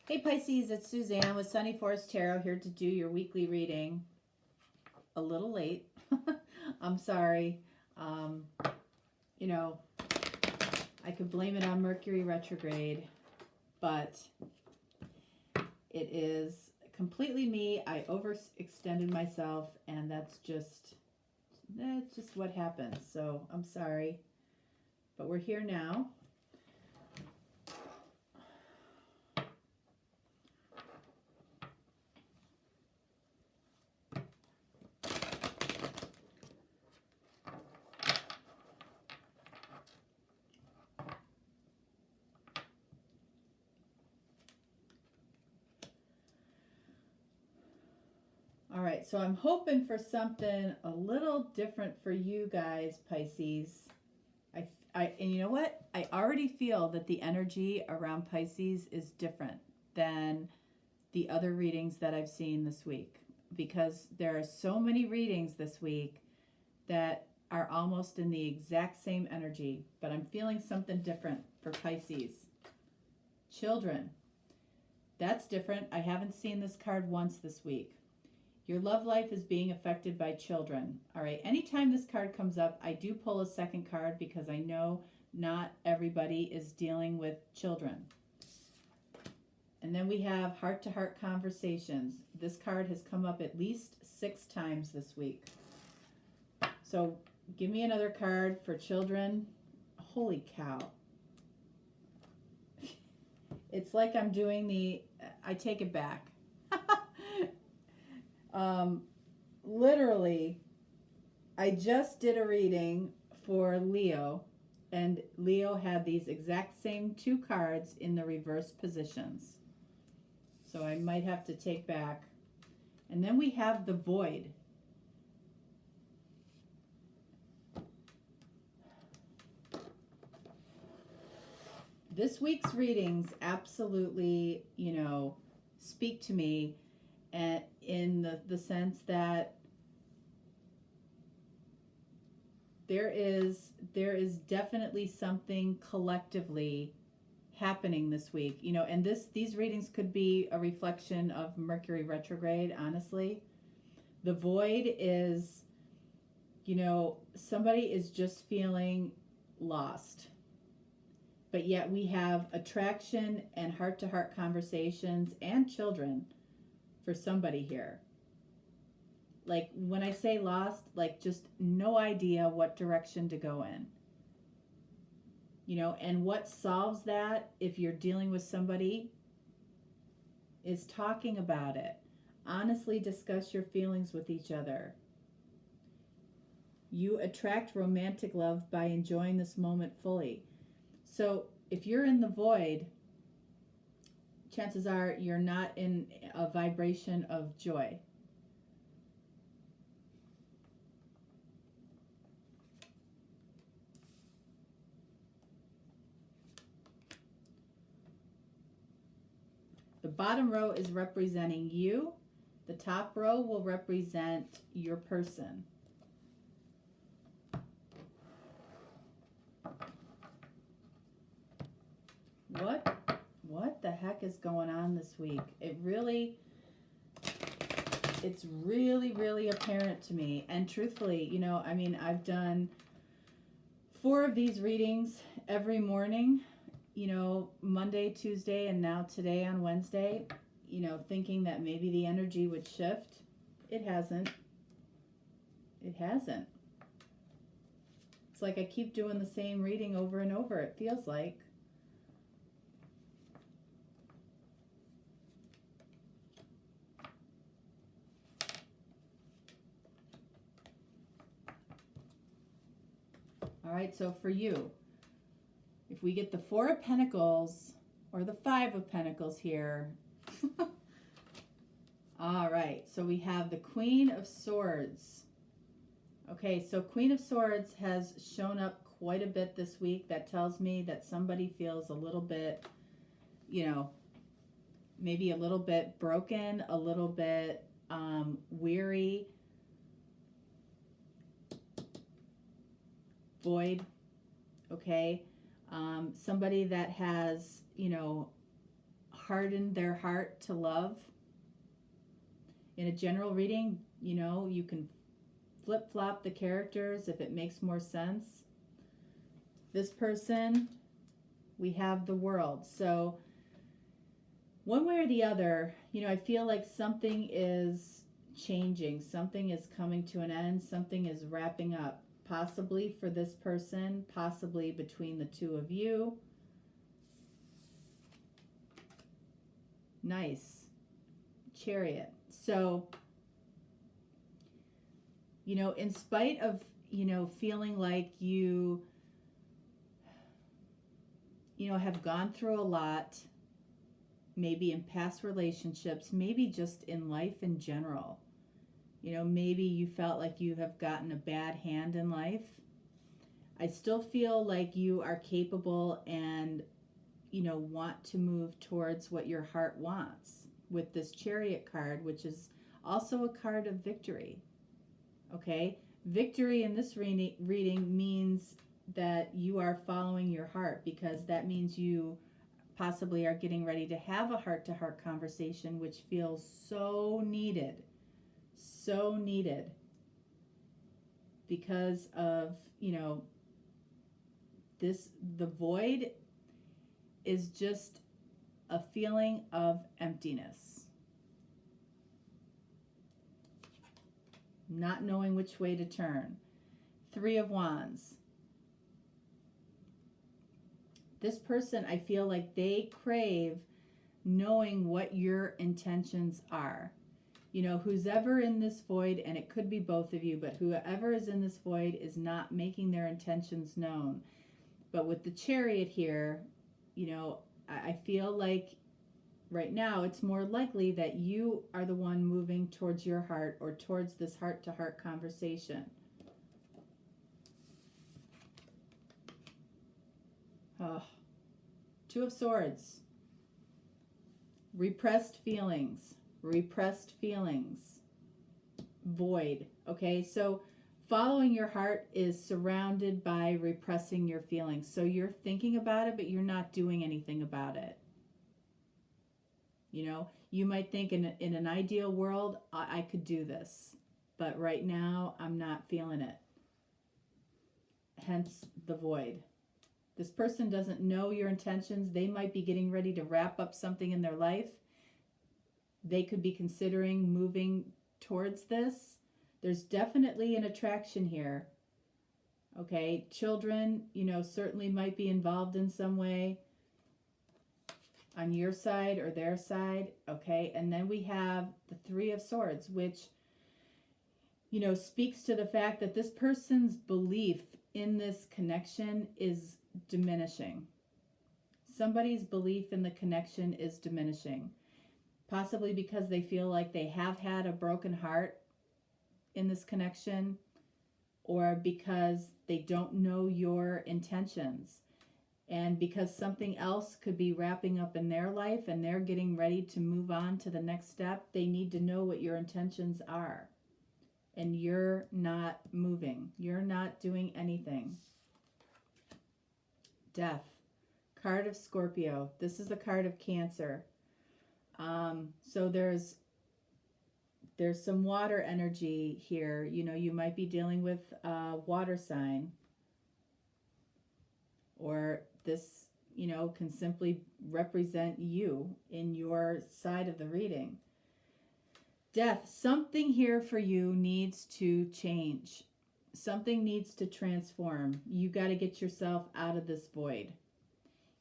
Hey Pisces, it's Suzanne with Sunny Forest Tarot here to do your weekly reading. A little late. I'm sorry. Um, you know, I could blame it on Mercury retrograde, but it is completely me. I overextended myself, and that's just what happens. So I'm sorry, but we're here now. All right, so I'm hoping for something a little different for you guys, Pisces. And you know what? I already feel that the energy around Pisces is different than the other readings that I've seen this week, because there are so many readings this week that are almost in the exact same energy, but I'm feeling something different for Pisces. Children. That's different. I haven't seen this card once this week. Your love life is being affected by children. All right. Anytime this card comes up, I do pull a second card because I know not everybody is dealing with children. And then we have heart-to-heart conversations. This card has come up at least 6 times this week. So give me another card for children. Holy cow. It's like I'm doing I take it back. Literally, I just did a reading for Leo, and Leo had these exact same 2 cards in the reverse positions. So I might have to take back. And then we have the void. This week's readings absolutely, speak to me in the sense that there is definitely something collectively happening this week, and these readings could be a reflection of Mercury retrograde. Honestly, the void is, somebody is just feeling lost, but yet we have attraction and heart-to-heart conversations and children for somebody here. Like when I say lost, like just no idea what direction to go in. And what solves that, if you're dealing with somebody, is talking about it. Honestly discuss your feelings with each other. You attract romantic love by enjoying this moment fully. So if you're in the void, chances are you're not in a vibration of joy. The bottom row is representing you. The top row will represent your person. What the heck is going on this week? It's really, really apparent to me. And truthfully, I've done 4 of these readings every morning, Monday, Tuesday, and now today on Wednesday, thinking that maybe the energy would shift. It hasn't. It hasn't. It's like I keep doing the same reading over and over, it feels like. All right, so for you, if we get the 4 of Pentacles or the 5 of Pentacles here. All right, so we have the Queen of Swords. Okay, so Queen of Swords has shown up quite a bit this week. That tells me that somebody feels a little bit, maybe a little bit broken, a little bit weary. Void, okay? Somebody that has, hardened their heart to love. In a general reading, you know, you can flip-flop the characters if it makes more sense. This person, we have the World. So one way or the other, you know, I feel like something is changing. Something is coming to an end. Something is wrapping up. Possibly for this person, possibly between the two of you. Nice. Chariot. So, you know, in spite of, you know, feeling like you know, have gone through a lot, maybe in past relationships, maybe just in life in general. You know, maybe you felt like you have gotten a bad hand in life. I still feel like you are capable and, you know, want to move towards what your heart wants with this Chariot card, which is also a card of victory. Okay? Victory in this reading means that you are following your heart, because that means you possibly are getting ready to have a heart-to-heart conversation, which feels so needed. So needed. Because of, you know, the void is just a feeling of emptiness. Not knowing which way to turn. 3 of Wands. This person, I feel like they crave knowing what your intentions are. You know, who's ever in this void, and it could be both of you, but whoever is in this void is not making their intentions known. But with the Chariot here, you know, I feel like right now it's more likely that you are the one moving towards your heart or towards this heart-to-heart conversation. Oh. 2 of Swords. Repressed feelings. Repressed feelings. Void. Okay, so following your heart is surrounded by repressing your feelings. So you're thinking about it, but you're not doing anything about it. You know, you might think in an ideal world, I could do this. But right now, I'm not feeling it. Hence the void. This person doesn't know your intentions. They might be getting ready to wrap up something in their life. They could be considering moving towards this. There's definitely an attraction here. Okay, children, you know, certainly might be involved in some way on your side or their side. Okay, and then we have the 3 of Swords, which, you know, speaks to the fact that this person's belief in this connection is diminishing. Somebody's belief in the connection is diminishing. Possibly because they feel like they have had a broken heart in this connection, or because they don't know your intentions, and because something else could be wrapping up in their life and they're getting ready to move on to the next step. They need to know what your intentions are, and you're not moving. You're not doing anything. Death. Card of Scorpio. This is a card of Cancer. So there's some water energy here. You know, you might be dealing with a water sign, or this, you know, can simply represent you in your side of the reading. Death. Something here for you needs to change. Something needs to transform. You got to get yourself out of this void.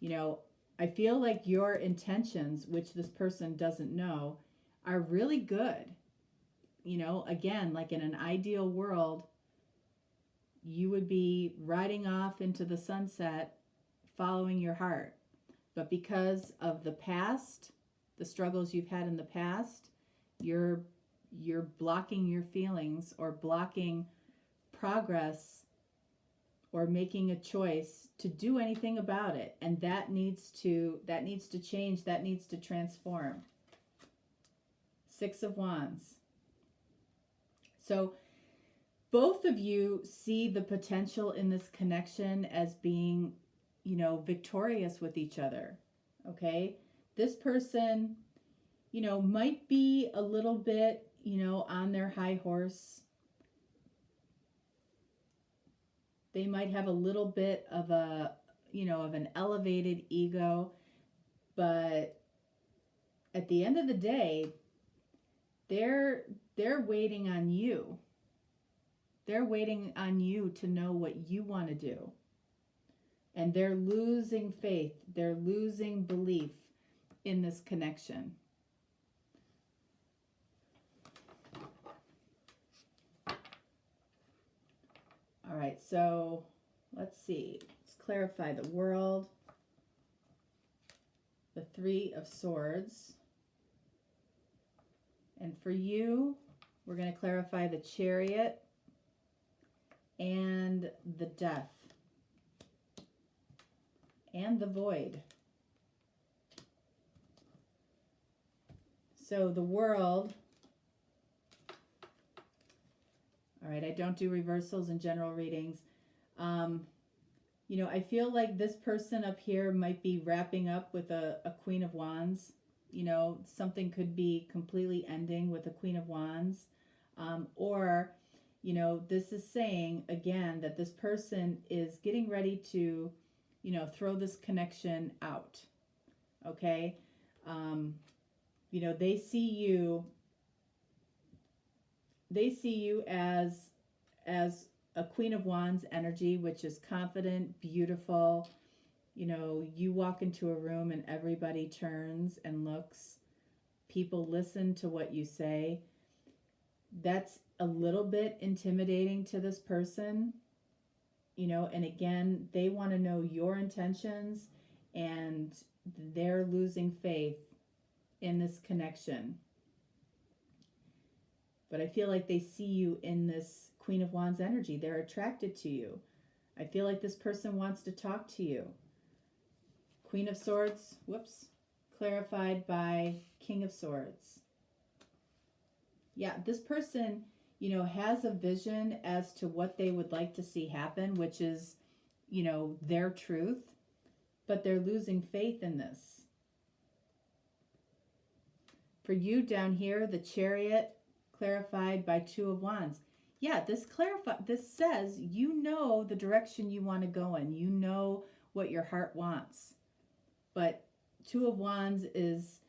You know, I feel like your intentions, which this person doesn't know, are really good. You know, again, like in an ideal world, you would be riding off into the sunset, following your heart. But because of the past, the struggles you've had in the past, you're blocking your feelings, or blocking progress, or making a choice to do anything about it. And that needs to change. That needs to transform. 6 of Wands. So both of you see the potential in this connection as being, you know, victorious with each other. Okay? this person, might be a little bit, on their high horse. They might have a little bit of of an elevated ego, but at the end of the day, they're waiting on you. They're waiting on you to know what you want to do. And they're losing faith. They're losing belief in this connection. All right, so let's see. Let's clarify the World, the Three of Swords. And for you, we're going to clarify the Chariot and the Death and the Void. So the World. All right, I don't do reversals in general readings. I feel like this person up here might be wrapping up with a Queen of Wands. Something could be completely ending with a Queen of Wands. Or, this is saying, again, that this person is getting ready to, throw this connection out. Okay? They see you as a Queen of Wands energy, which is confident, beautiful. You walk into a room and everybody turns and looks. People listen to what you say. That's a little bit intimidating to this person. And again, they want to know your intentions, and they're losing faith in this connection. But I feel like they see you in this Queen of Wands energy. They're attracted to you. I feel like this person wants to talk to you. Queen of Swords, clarified by King of Swords. Yeah, this person, has a vision as to what they would like to see happen, which is, their truth, but they're losing faith in this. For you down here, the Chariot, clarified by Two of Wands. Yeah, this says the direction you want to go in. You know what your heart wants. But Two of Wands is,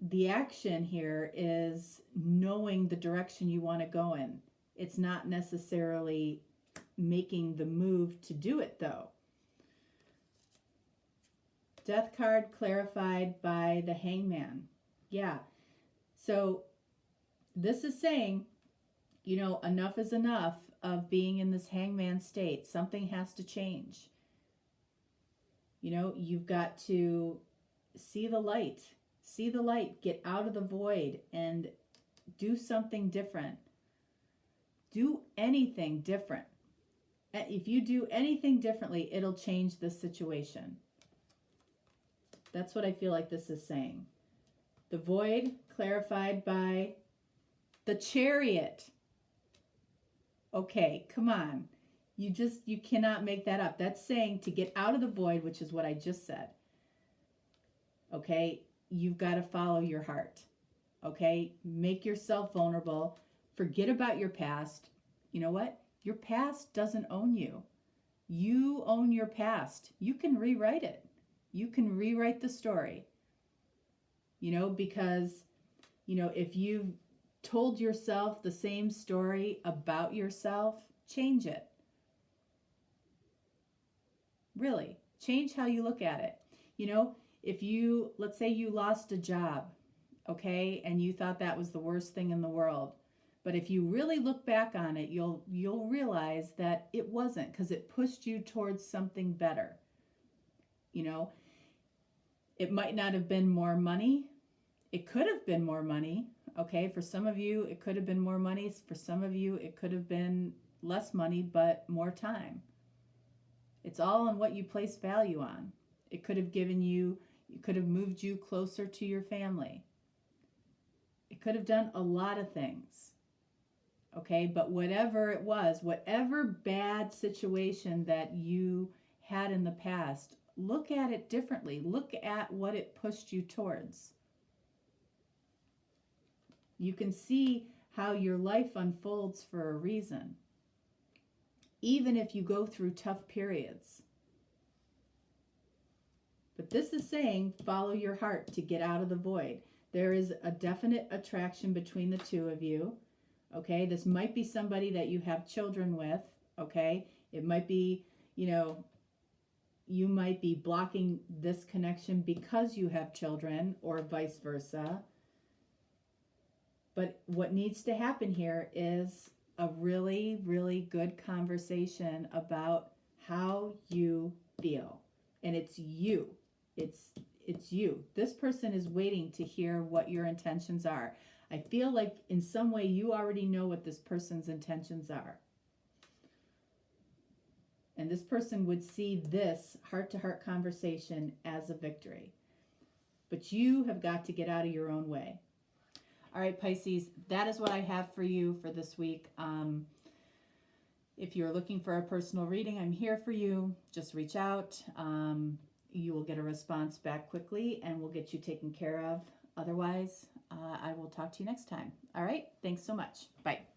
the action here is knowing the direction you want to go in. It's not necessarily making the move to do it, though. Death card clarified by the Hangman. Yeah. So this is saying, enough is enough of being in this hangman state. Something has to change. You've got to see the light. See the light. Get out of the void and do something different. Do anything different. If you do anything differently, it'll change the situation. That's what I feel like this is saying. The void clarified by the Chariot. Okay, come on. You cannot make that up. That's saying to get out of the void, which is what I just said. Okay, you've got to follow your heart. Okay, make yourself vulnerable. Forget about your past. You know what? Your past doesn't own you. You own your past. You can rewrite it. You can rewrite the story. Because, if you've told yourself the same story about yourself, change it. Really, change how you look at it. If let's say you lost a job, okay, and you thought that was the worst thing in the world. But if you really look back on it, you'll realize that it wasn't, because it pushed you towards something better. It might not have been more money. It could have been more money. Okay, for some of you, it could have been more money. For some of you, it could have been less money, but more time. It's all on what you place value on. It could have moved you closer to your family. It could have done a lot of things. Okay, but whatever it was, whatever bad situation that you had in the past, look at it differently. Look at what it pushed you towards. You can see how your life unfolds for a reason, even if you go through tough periods. But this is saying follow your heart to get out of the void. There is a definite attraction between the two of you. Okay, this might be somebody that you have children with. Okay, it might be, you might be blocking this connection because you have children, or vice versa. But what needs to happen here is a really, really good conversation about how you feel. And it's you. It's you. This person is waiting to hear what your intentions are. I feel like in some way you already know what this person's intentions are. And this person would see this heart-to-heart conversation as a victory. But you have got to get out of your own way. All right, Pisces, that is what I have for you for this week. If you're looking for a personal reading, I'm here for you. Just reach out. You will get a response back quickly and we'll get you taken care of. Otherwise, I will talk to you next time. All right, thanks so much. Bye.